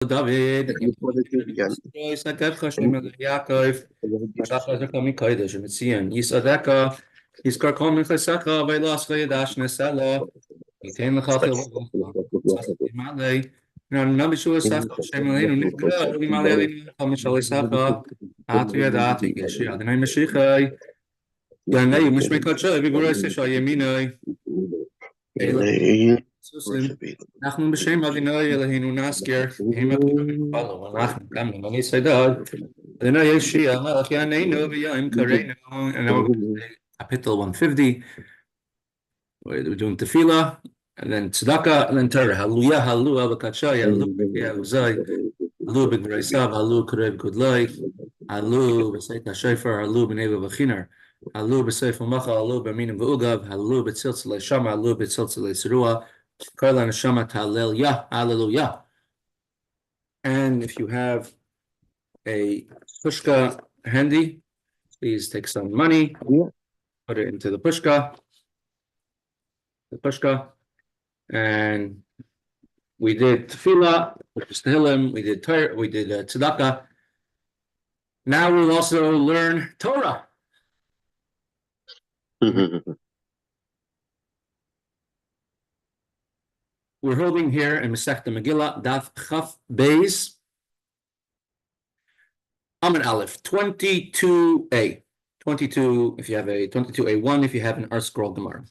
David, You put it again. Yaakov, Kodesh, Mitzion, Yisadeka, Yiskar Kol Minchasecha, Veilas Chayadash Nesela, Yitain Lechachil, Malay, Nabishu Secha, Shemelinu, Nigra, Malay, Hamishali Secha, Atri Adati, Geshi, Adonai Mashiachai, Yanei, Mishmekachai, Vigoroi Sesha, Yeminoi, אנחנו בשם אדוני אלוהינו נזכיר, הם הקרובים בפעלו, אנחנו קמנו בניסיידד, אדוני ישיע, מלך יעננו ויעם קראנו, and now we're going to say capital 150, we're doing tefillah, and then tzedakah, and then Torah, hallelujah, hallelujah, v'katshai, hallelujah, uzai, hallelujah, b'gnei sav, hallelujah, karev kudlai, hallelujah, b'seit ha-shofar, hallelujah, b'nei v'chinar, hallelujah, b'seif ha'macha, hallelujah, b'minim v'ugav, hallelujah, b'tziltzilei shama, hallelujah, b'tziltzilei serua, Kollel neshama hallelujah, hallelujah. And if you have a pushka handy, please take some money, put it into the pushka, and we did tefillah, which is tehillim, we did Torah, we did tzedakah. Now we'll also learn Torah. We're holding here in Mesechta Megillah, Daf Chaf Beis, Amud Aleph, 22a. 22, if you have a 22a1, if you have an R-scroll Gemara.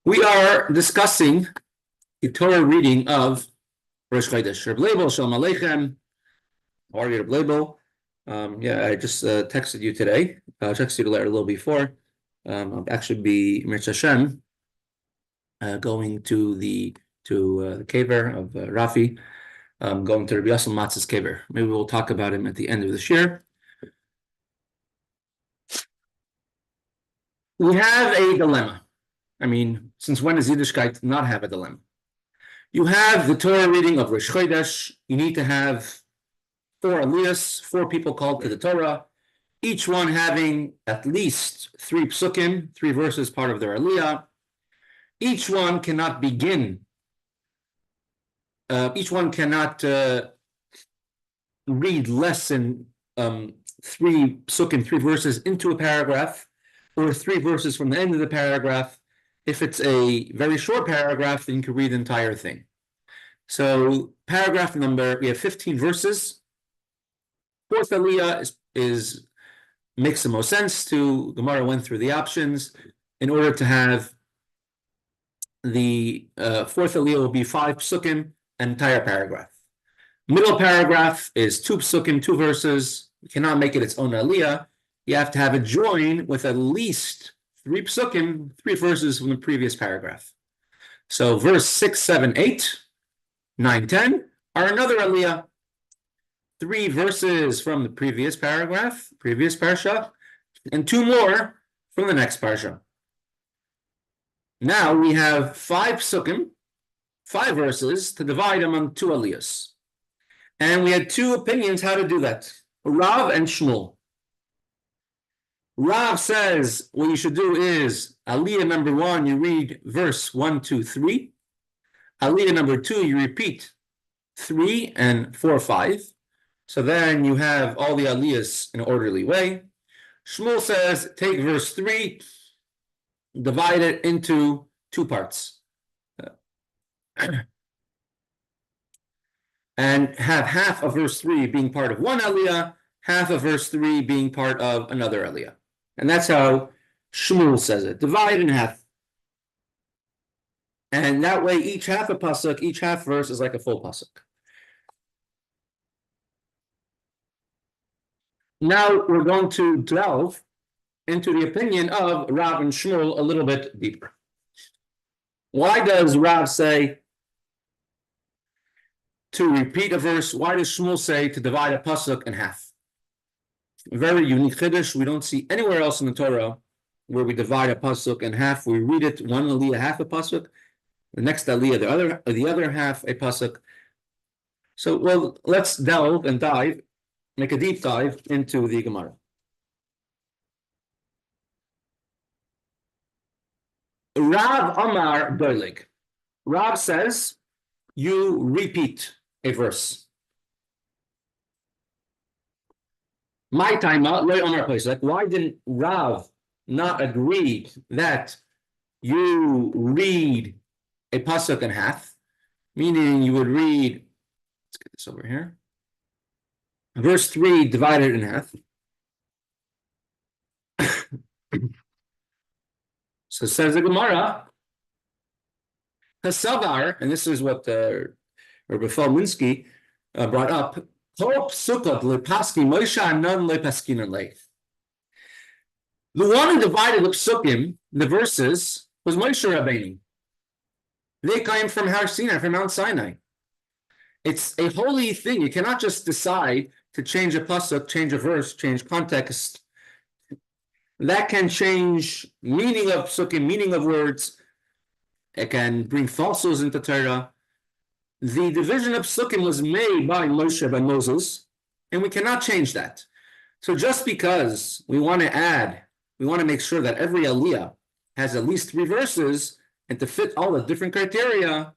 We are discussing the Torah reading of ROsh Chodesh. Reb Label, Shalom Aleichem. How are you, Reb Label? Yeah, I just texted you today. I texted you a little before. I'll actually be, Mirz Hashem, going to the kever of Rafi, going to Rabbi Yosel Matz's kever. Maybe we'll talk about him at the end of this year. We have a dilemma. I mean, since when does Yiddishkeit not have a dilemma? You have the Torah reading of ROsh Chodesh. You need to have 4 aliyahs, 4 people called to the Torah, each one having at least 3 psukim, 3 verses, part of their aliyah. Each one cannot begin. Each one cannot read less than 3 psukim, 3 verses into a paragraph, or 3 verses from the end of the paragraph. If it's a very short paragraph, then you can read the entire thing. So paragraph number, we have 15 verses. 4th aliyah makes the most sense to, Gemara went through the options in order to have the 4th aliyah will be 5 psukim, an entire paragraph. Middle paragraph is 2 psukim, 2 verses. You cannot make it its own aliyah. You have to have it join with at least 3 psukim, 3 verses from the previous paragraph. So verse 6, 7, 8, 9, 10 are another aliyah. 3 verses from the previous paragraph, previous parsha, and 2 more from the next parsha. Now we have 5 psukim, 5 verses to divide among 2 aliyahs. And we had 2 opinions how to do that, Rav and Shmuel. Rav says what you should do is aliyah number 1, you read verse 1, 2, 3. Aliyah number 2, you repeat 3 and 4, 5. So then you have all the aliyahs in an orderly way. Shmuel says take verse 3, divide it into 2 parts. And have half of verse 3 being part of one aliyah, half of verse 3 being part of another aliyah. And that's how Shmuel says it. Divide in half. And that way each half a pasuk, each half verse is like a full pasuk. Now we're going to delve into the opinion of Rav and Shmuel a little bit deeper. Why does Rav say to repeat a verse? Why does Shmuel say to divide a pasuk in half? A very unique chiddush. We don't see anywhere else in the Torah where we divide a pasuk in half. We read it one aliyah half a pasuk, the next aliyah the other half a pasuk. So well, let's delve and dive, make a deep dive into the Gemara. Rav Amar Doilig. Rav says you repeat a verse. My time out, right on our place. Like, why didn't Rav not agree that you read a pasuk in half? Meaning you would read, let's get this over here. Verse 3 divided in half. So says the Gemara, Hasavar, and this is what Rabbi Falminsky brought up. The one who divided the psukim, the verses, was Moshe Rabbeinu. They came from Har Sinai, from Mount Sinai. It's a holy thing. You cannot just decide to change a pasuk, change a verse, change context. That can change meaning of psukim, meaning of words. It can bring falsehoods into Torah. The division of psukim was made by Moshe, by Moses, and we cannot change that. So just because we want to make sure that every aliyah has at least 3 verses, and to fit all the different criteria,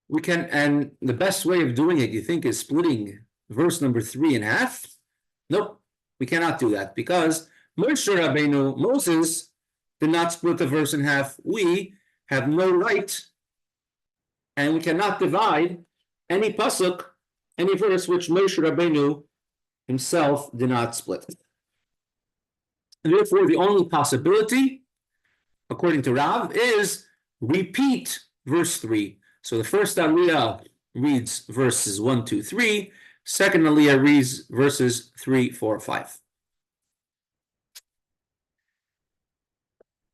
we can, and the best way of doing it, you think, is splitting verse number 3 in half? Nope, we cannot do that, because Moshe Rabbeinu, Moses, did not split the verse in half. We have no right, and we cannot divide any pasuk, any verse which Moshe Rabbeinu himself did not split. And therefore, the only possibility, according to Rav, is repeat verse 3. So the first aliyah reads verses 1, 2, 3. Second aliyah reads verses 3, 4, 5.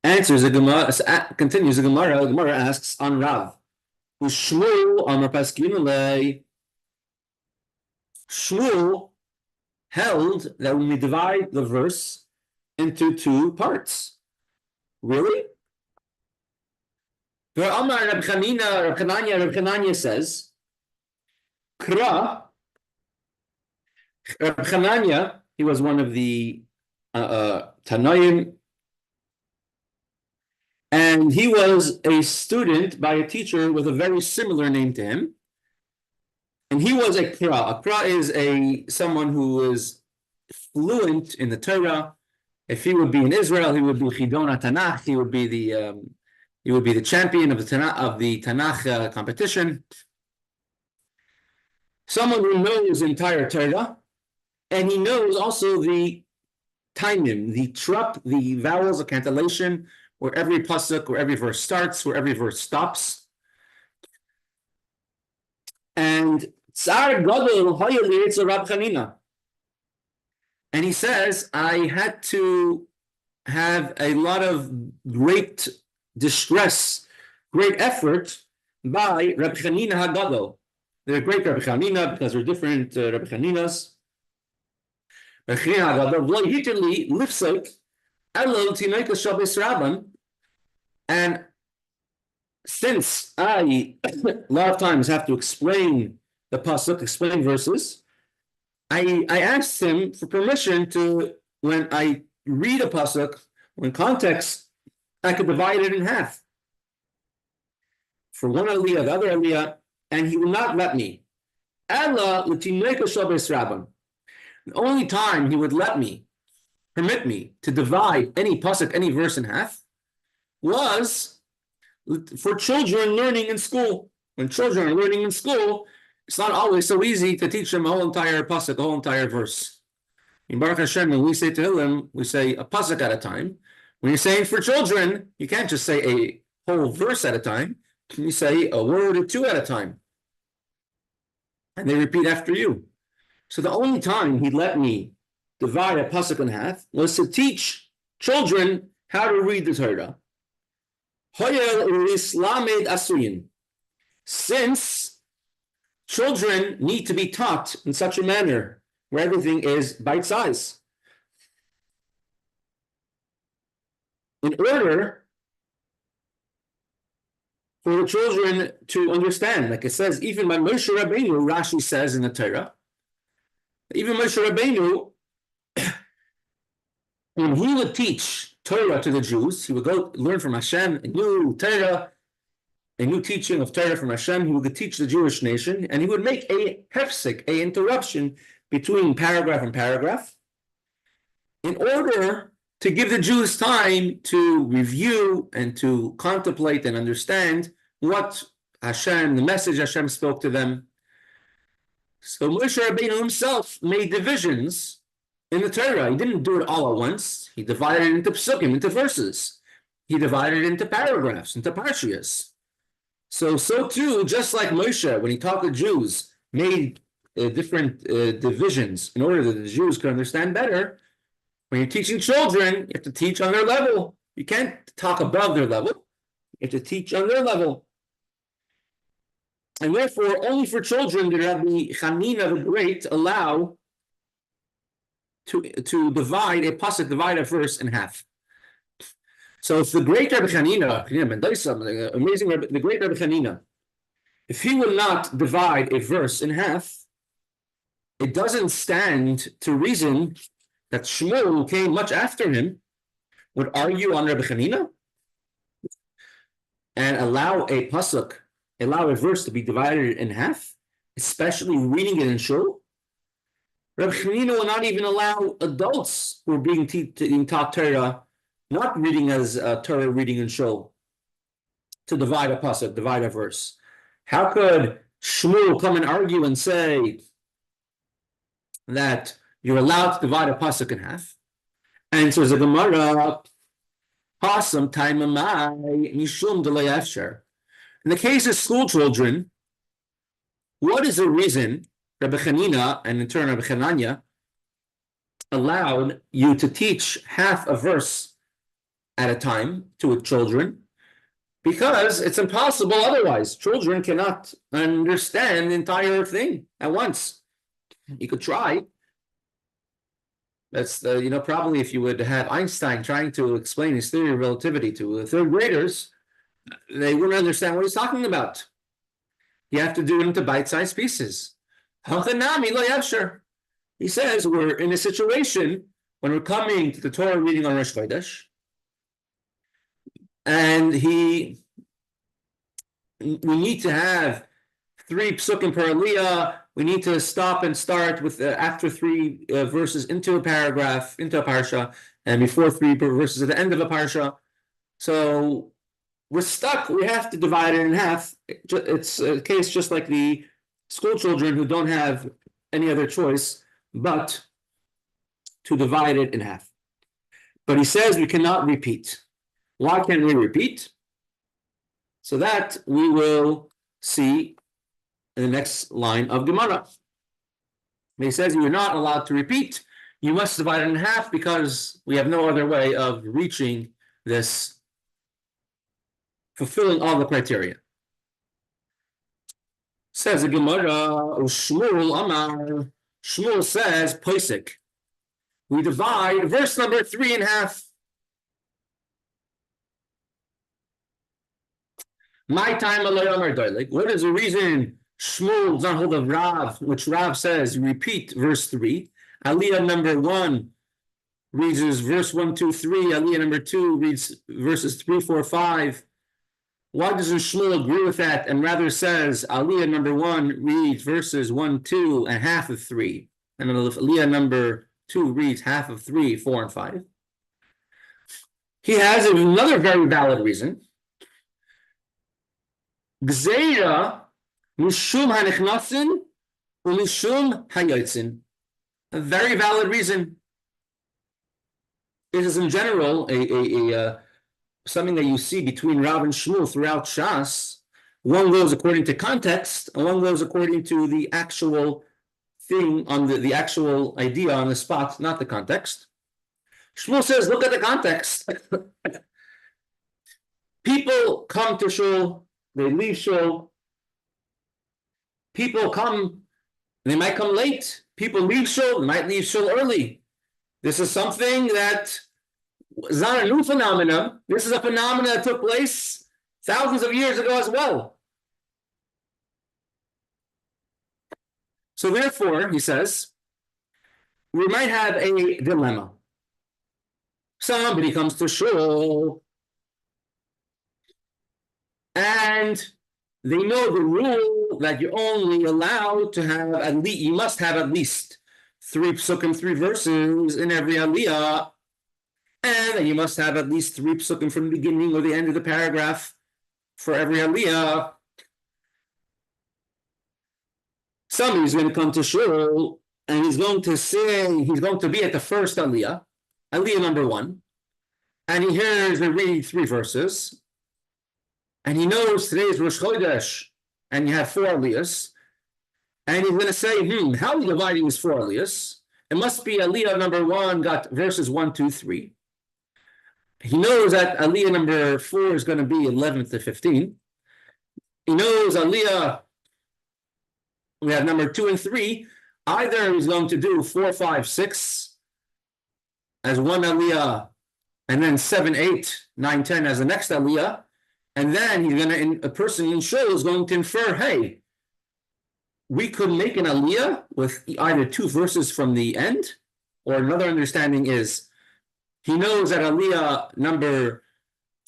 Answers the Gemara, continues the Gemara. The Gemara asks on Rav. Shmuel held that when we divide the verse into 2 parts. Really? Rabbi Hanania says, Kra, Rabbi Hanania, he was one of the Tanoim, and he was a student by a teacher with a very similar name to him. And he was a Kra. A Kra is someone who is fluent in the Torah. If he would be in Israel, he would be Chidon Tanakh. He would be the champion of the Tanakh competition. Someone who knows the entire Torah, and he knows also the timing, the trup, the vowels, the cantillation, where every pasuk, where every verse starts, where every verse stops. And Tsar Gadol Hayali Rab Chanina. And he says, I had to have a lot of great distress, great effort by Rabbi Chanina HaGadol. They're great Rabbi Chanina because they're different Rabbi Chaninas. Rabbi Chanina HaGadol, V'lo Yitterli Lifsok, Elo Tinoika Shabbos Rabban. And since I, a lot of times, have to explain the pasuk, explain verses, I asked him for permission to, when I read a pasuk, when context, I could divide it in half. For one aliyah, the other aliyah, and he will not let me. The only time he would permit me to divide any pasuk, any verse in half, was for children learning in school. When children are learning in school, it's not always so easy to teach them a whole entire pasuk, a whole entire verse. In Baruch Hashem, when we say Tehillim, we say a pasuk at a time. When you're saying for children, you can't just say a whole verse at a time. You say a word or 2 at a time. And they repeat after you. So the only time he let me divide a pasuk in half was to teach children how to read the Torah. Since children need to be taught in such a manner where everything is bite size. In order for the children to understand, like it says, even by Moshe Rabbeinu, Rashi says in the Torah, even Moshe Rabbeinu, when he would teach Torah to the Jews, he would go learn from Hashem, a new Torah, a new teaching of Torah from Hashem. He would teach the Jewish nation, and he would make a hefsek, a interruption between paragraph and paragraph, in order to give the Jews time to review and to contemplate and understand what Hashem, the message Hashem spoke to them. So Moshe Rabbeinu himself made divisions in the Torah. He didn't do it all at once. He divided it into psukim, into verses. He divided it into paragraphs, into parshias. So too, just like Moshe, when he taught the Jews, made different divisions in order that the Jews could understand better. When you're teaching children, you have to teach on their level. You can't talk above their level. You have to teach on their level. And therefore, only for children did Rabbi Chanina the Great allow to divide a pasuk, divide a verse in half. So if the great Rabbi Chanina, amazing Rabbi, the great Rabbi Chanina, if he would not divide a verse in half, it doesn't stand to reason that Shmuel, who came much after him, would argue on Rabbi Chanina and allow a pasuk, allow a verse to be divided in half, especially reading it in shul. Rabbi Chanina will not even allow adults who are being taught Torah, not reading as Torah reading in shul, to divide a pasuk, divide a verse. How could Shmuel come and argue and say that you're allowed to divide a pasuk in half? And so there's a Gemara, pasam taimamai mishum delay afshar. In the case of school children, what is the reason Rabbi Chanina and in turn Rabbi Chananya allowed you to teach half a verse at a time to children? Because it's impossible otherwise. Children cannot understand the entire thing at once. You could try. That's probably if you would have Einstein trying to explain his theory of relativity to third graders, they wouldn't understand what he's talking about. You have to do it into bite-sized pieces. He says we're in a situation when we're coming to the Torah reading on ROsh Chodesh, and we need to have 3 psukim per aliyah. We need to stop and start with after 3 verses into a paragraph, into a parsha, and before 3 verses at the end of a parsha. So we're stuck. We have to divide it in half. It's a case just like the school children who don't have any other choice but to divide it in half. But he says we cannot repeat. Why can't we repeat? So that we will see in the next line of Gemara. He says you are not allowed to repeat. You must divide it in half because we have no other way of reaching this, fulfilling all the criteria. Says the Gemara, Shmuel Amar. Shmuel says, Poisik. We divide verse number 3 in half. My time, what is the reason Shmuel does not hold of Rav, which Rav says, repeat verse 3. Aliyah number 1 reads verse 1, 2, 3. Aliyah number 2 reads verses 3, 4, 5. Why doesn't Shmuel agree with that and rather says Aliyah number 1 reads verses 1, 2, and half of 3? And then Aliyah number 2 reads half of 3, 4, and 5. He has another very valid reason. Gzeira mishum hanichnasin umishum hayotzin. A very valid reason. It is in general a something that you see between Rav and Shmuel throughout Shas. One goes according to context, and one goes according to the actual thing on the actual idea on the spot, not the context. Shmuel says, look at the context. People come to shul, they leave shul. People come, they might come late. People leave shul, they might leave shul early. This is something that is not a new phenomenon. This is a phenomenon that took place thousands of years ago as well. So therefore, he says, we might have a dilemma. Somebody comes to shul. And they know the rule that you're only allowed to have you must have at least 3 psukim, 3 verses in every aliyah, and then you must have at least 3 psukim from the beginning or the end of the paragraph for every aliyah. Somebody's going to come to shul and he's going to be at the first aliyah number 1, and he hears me read 3 verses, and he knows today is Rosh Chodesh, and you have 4 aliyahs, and he's going to say, how are we dividing these 4 aliyahs? It must be aliyah number 1 got verses 1, 2, 3. He knows that aliyah number 4 is going to be 11 to 15. He knows aliyah, we have number 2 and 3. Either he's going to do 4, 5, 6 as one aliyah, and then 7, 8, 9, 10 as the next aliyah, and then a person in shul is going to infer, hey, we could make an aliyah with either 2 verses from the end, or another understanding is he knows that aliyah number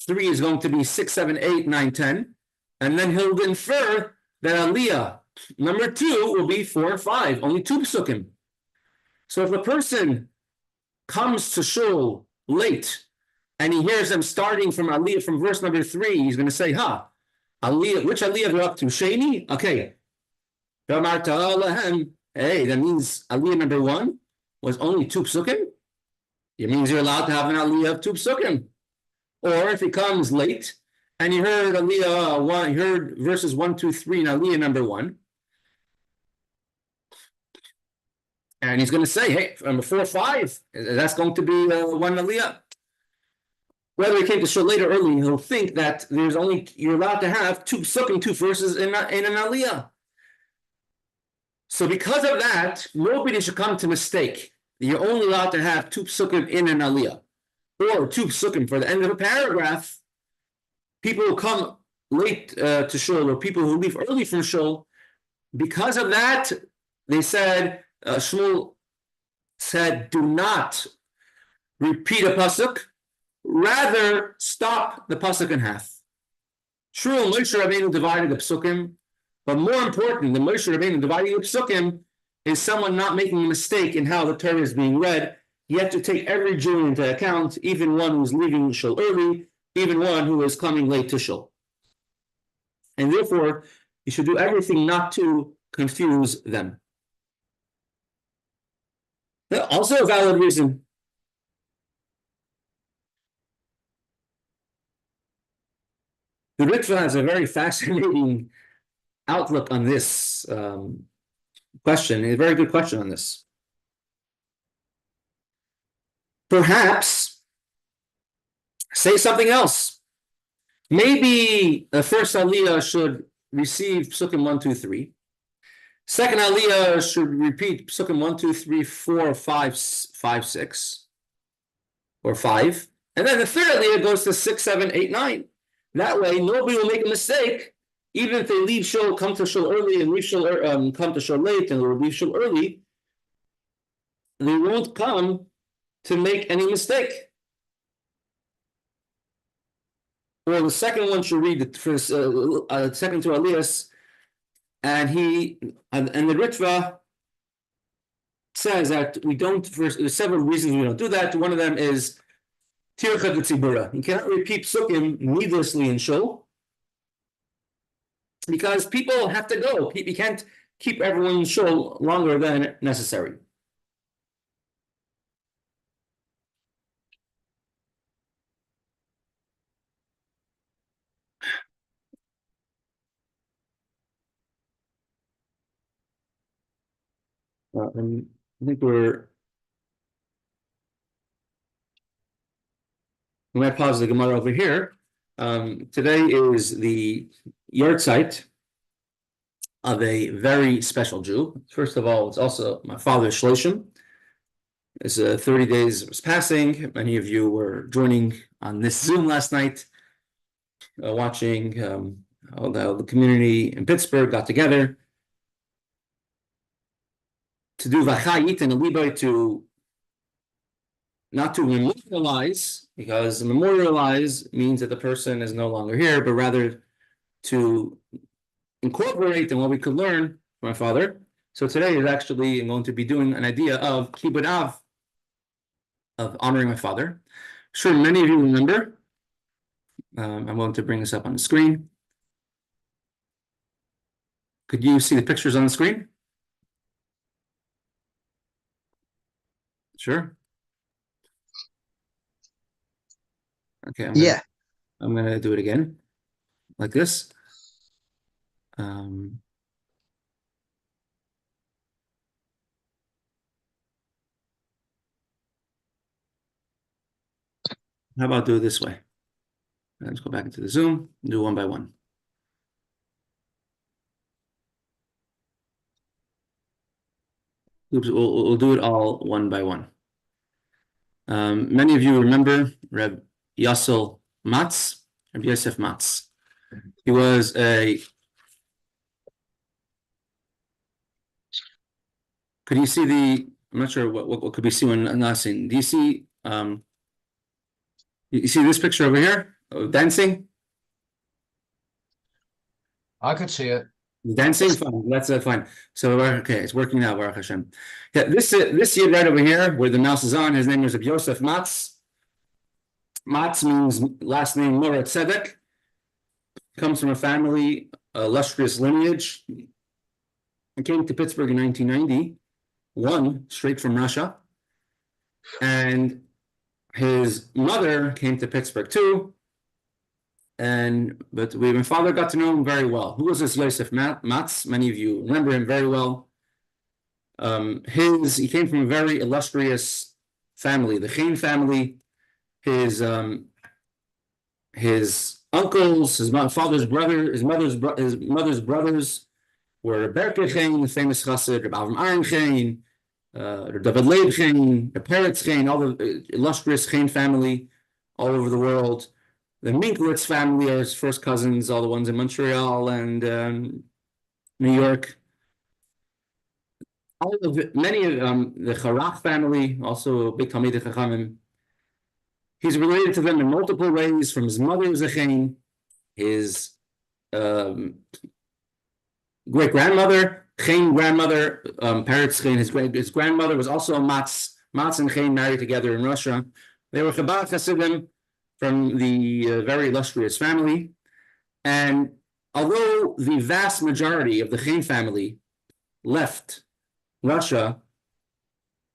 3 is going to be 6, 7, 8, 9, 10, and then he'll infer that aliyah number 2 will be 4 and 5, only 2 psukim. So if a person comes to shul late and he hears them starting from aliyah from verse number 3, he's going to say, aliyah, which aliyah we're up to? Sheni? Okay. Hey, that means aliyah number 1 was only 2 psukim. It means you're allowed to have an aliyah of 2 psukim. Or if he comes late and he heard aliyah 1, he heard verses 1, 2, 3 in aliyah number 1, and he's going to say, hey, from 4, 5, that's going to be 1 aliyah. Whether he came to show later or early, he'll think that you're allowed to have 2 psukim, 2 verses in an aliyah. So because of that, nobody should come to mistake. You're only allowed to have 2 psukim in an aliyah, or 2 psukim for the end of a paragraph. People who come late to shul, or people who leave early from shul, because of that, they said, Shmuel said, do not repeat a pasuk, rather stop the pasuk in half. True, Moshe Rabbeinu divided the psukim, but more important than Moshe Rabbeinu dividing the psukim is someone not making a mistake in how the Torah is being read. You have to take every Jew into account, even one who's leaving shul early, even one who is coming late to shul. And therefore, you should do everything not to confuse them. Also a valid reason. The Ritva has a very fascinating outlook on this question, a very good question on this. Perhaps say something else. Maybe the first aliyah should receive psukim 1, 2, 3. Second aliyah should repeat psukim 1, 2, 3, 4, 5, 6, or 5. And then the third aliyah goes to 6, 7, 8, 9. That way, nobody will make a mistake. Even if they leave shul, come to shul early, and leave shul, come to shul late, and leave shul early, they won't come to make any mistake. Or the second one should read the first, second 2 aliyahs, and the Ritva says that we don't. There's several reasons we don't do that. One of them is tircha d'tzibura. You cannot repeat psukim needlessly in shul, because people have to go. You can't keep everyone in shul longer than necessary. And I think we might pause the Gemara over here. Today is the yahrzeit of a very special Jew. First of all, it's also my father's shloshim. It's 30 days of his passing. Many of you were joining on this Zoom last night, watching how the community in Pittsburgh got together to do v'chayit and a libay, to not to memorialize, because memorialize means that the person is no longer here, but rather to incorporate and what we could learn from my father. So today is actually I'm going to be doing an idea of kibbud av, of honoring my father. Sure, many of you remember. I'm going to bring this up on the screen. Could you see the pictures on the screen? Sure. Okay. I'm gonna do it again, like this. How about do it this way? Let's go back into the Zoom and do one by one. Oops, we'll do it all one by one. Many of you remember Reb Yosel Matz, Reb Yosef Matz. He was a. Could you see the? I'm not sure what could be seen when not seen. Do you see? You see this picture over here of dancing? I could see it. Dancing, fine. That's fine. So okay, it's working now. Baruch Hashem. Yeah, this year right over here, where the mouse is on, his name is Yosef Matz. Matz means last name Mora Tzedek. Comes from a family, illustrious lineage. He came to Pittsburgh in 1991, straight from Russia, and his mother came to Pittsburgh too. But my father got to know him very well. Who was this Yosef Matz? Many of you remember him very well. He came from a very illustrious family, the Chaim family. His uncles, his father's brother, his mother's brothers were Berke Chaim, the famous chassid, Rabbi Aaron Chaim, David Leib Chaim, Eretz Chaim, all the illustrious Chaim family all over the world. The Minklitz family are his first cousins, all the ones in Montreal and New York. Many of the Charach family, also a big Talmidei Chachamim. He's related to them in multiple ways, from his mother who's a Chaim, his great-grandmother, Chaim grandmother, Peretz Chaim, his grandmother was also a Matz. Matz and Chaim married together in Russia. They were Chabad Hasidim from the very illustrious family. And although the vast majority of the Chaim family left Russia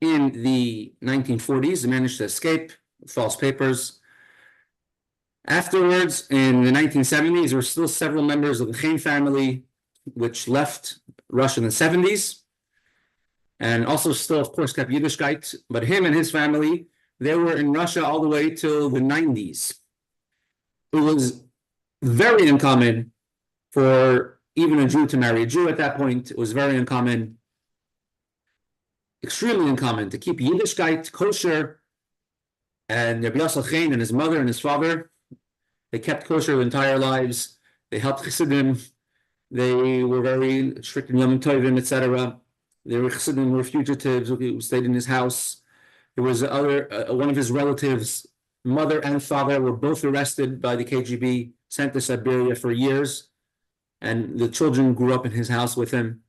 in the 1940s, they managed to escape false papers. Afterwards, in the 1970s, there were still several members of the Chaim family which left Russia in the 70s, and also still, of course, kept Yiddishkeit. But him and his family, they were in Russia all the way till the 90s. It was very uncommon for even a Jew to marry a Jew at that point. It was very uncommon, extremely uncommon, to keep Yiddishkeit kosher. And Rabbi Yosel Chaim and his mother and his father, they kept kosher their entire lives. They helped Chassidim. They were very strict in Yom Tovim, etc. They were Chassidim, were fugitives who stayed in his house. There was one of his relatives, mother and father, were both arrested by the KGB, sent to Siberia for years, and the children grew up in his house with him.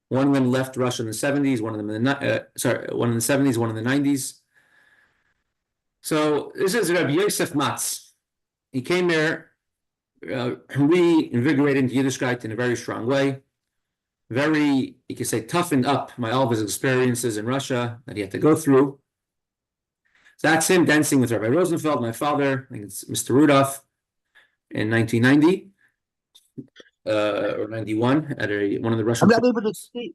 One of them left Russia in the 70s, one in the 70s, one in the 90s. So this is Rabbi Yosef Matz. He came there, reinvigorated Yiddishkeit in a very strong way. Very, you could say, toughened up all of his experiences in Russia that he had to go through. So that's him dancing with Rabbi Rosenfeld, my father. I think it's Mr. Rudolph in 1990 or 91 at one of the Russian. I'm not able to see.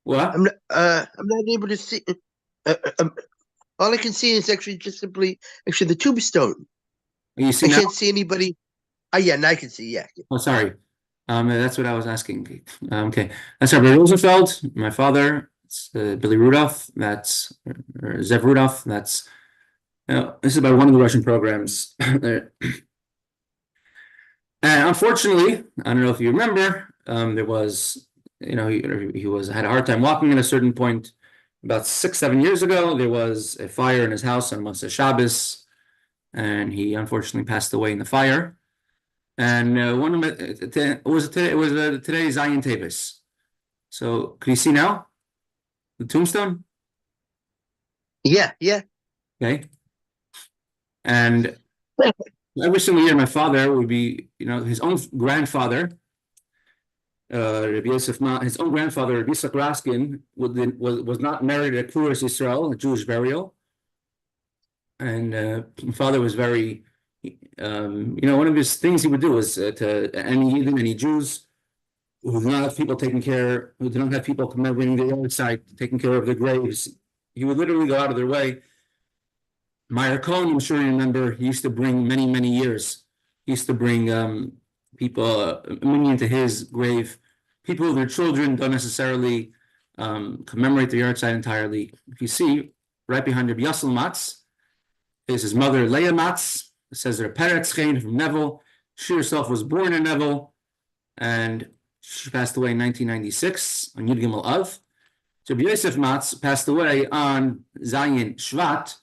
What? I'm not able to see. All I can see is actually just simply the tombstone. You see I now? can't see anybody. Yeah, now I can see. Yeah. Oh, sorry. That's what I was asking. Okay, that's Rabbi Rosenfeld, my father. It's Billy Rudolph. That's Zev Rudolph. That's this is about one of the Russian programs. And unfortunately, I don't know if you remember, there was, he had a hard time walking at a certain point. About 6-7 years ago, there was a fire in his house on Motzei Shabbos, and he unfortunately passed away in the fire. And one of it was today Zion Tavis. So can you see now the tombstone? Yeah. Okay. And every single year, my father would be, his own grandfather, Rabbi Yosef, his own grandfather, Rabbi Yitzchak Raskin, was not married at Kuras Yisrael, a Jewish burial. And my father was very, one of his things he would do was to any Jews who do not have people who do not have people commemorating the Eretz, taking care of their graves, he would literally go out of their way. Meyer Cohen, I'm sure you remember, he used to bring many years. He used to bring people, many into his grave. People with their children don't necessarily commemorate the Eretz entirely. If you see, right behind Rabbi Yosel Matz is his mother, Leah Matz. It says they're Peretz Chaim from Neville. She herself was born in Neville, and she passed away in 1996 on Yud Gimel Av. So Rabbi Yosef Matz passed away on Zayin Shevat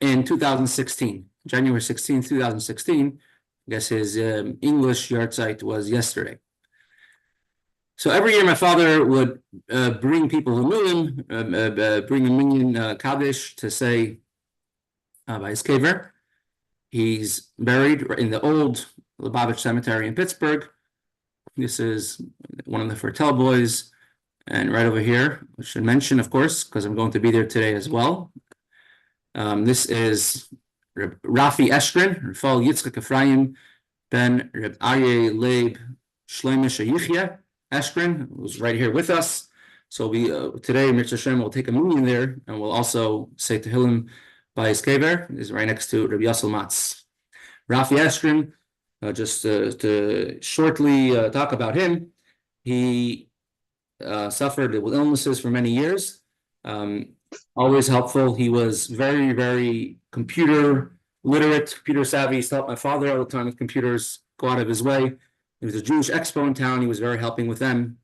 in 2016, January 16, 2016. I guess his English yahrzeit was yesterday. So every year my father would bring people who knew him, bring a minyan Kaddish to say by his kever. He's buried in the old Lubavitch Cemetery in Pittsburgh. This is one of the Fertel boys. And right over here, I should mention, of course, because I'm going to be there today as well. This is Rafi Eshkrin, Rafal Yitzchak Ephraim, Ben Reb Aryeh Leib Shloimish Yichya Eshkrin, who's right here with us. So we today, Mitzvah Hashem, will take a minyan there, and we'll also say Tehillim by his kever. Is right next to Rabbi Yosel Matz. Rafi Eshkrin, just to shortly talk about him, he suffered with illnesses for many years. Always helpful. He was very computer literate, computer savvy. He helped my father all the time with computers, go out of his way. There was a Jewish expo in town. He was very helping with them.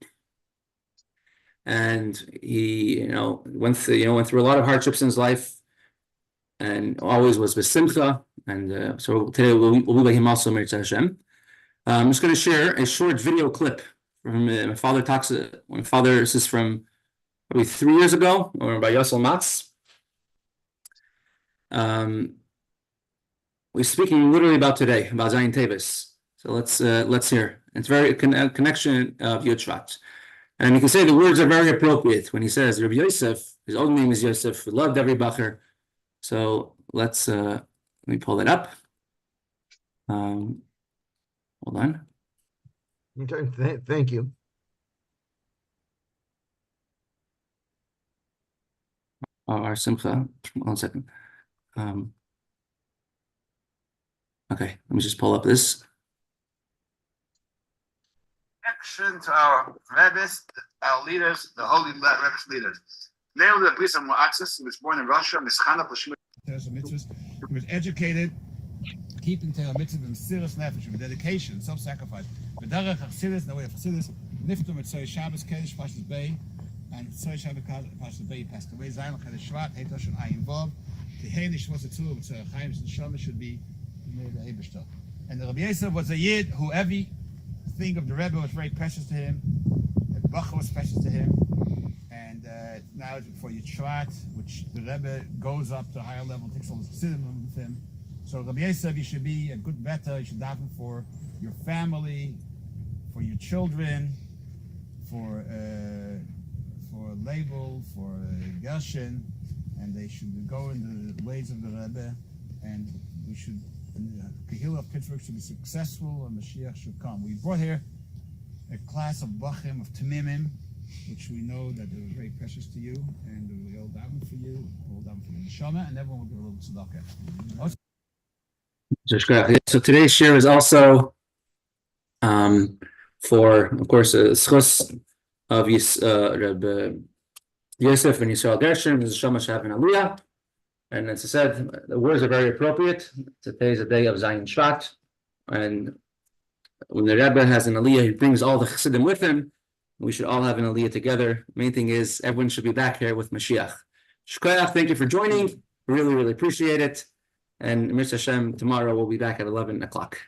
And he, went through a lot of hardships in his life, and always was besimcha. And so today we'll be by him also, Meretz Hashem. I'm just going to share a short video clip from my father talks. My father, this is from probably 3 years ago, or by Yosel Matz. We're speaking literally about today, about Zayin Tavis. So let's hear. It's very a connection of Yud Shvat. And you can say the words are very appropriate when he says Rabbi Yosef, his own name is Yosef, loved every bacher. So let me pull it up. Hold on. Okay, thank you. Our Simcha. 1 second. Okay, let me just pull up this. Connection to our rabbis, our leaders, the holy rabbis leaders. Namely, the priest of Moatzis, who was born in Russia, Mischana Pashmut. He was educated, keeping Torah mitzvahs and serious nefesh, with dedication, self-sacrifice. V'darech Chassidus, the way of Chassidus, Niftu Mitzvah Shabbos Kodesh Pashas Bay, and Tzoi Shabbos Pashas Bay passed away. Zayin Chodesh Shevat, Heitosh and Ayin Vav. The Hein Nishmos Tzur with Chaim's Neshama should be made the Eibishter. And the Rabbi Yosef was a Yid who every thing of the Rebbe was very precious to him. The Bacha was precious to him. And now for Yitzchak, which the Rebbe goes up to a higher level, takes all the Chassidim with him. So Rabbi Yosef, you should be a good better. You should daven for your family, for your children, for Label, for Gershon, and they should go in the ways of the Rebbe, and we should, the Kollel of Pittsburgh should be successful, and Mashiach should come. We brought here a class of Bachim, of Tamimim, which we know that they were very precious to you, and we all daven for you, all daven for your neshama, and everyone will give a little tzedakah. So today's share is also for, of course, schus of Rabbi Yosef and Yisrael Gershon, Neshama Shav and Aliyah. And as I said, the words are very appropriate. Today is a day of Zayin Shvat, and when the Rebbe has an Aliyah, he brings all the Chassidim with him. We should all have an Aliyah together. Main thing is everyone should be back here with Mashiach. Shkoyach, thank you for joining. Really appreciate it. And Mr. Hashem, tomorrow we'll be back at 11 o'clock.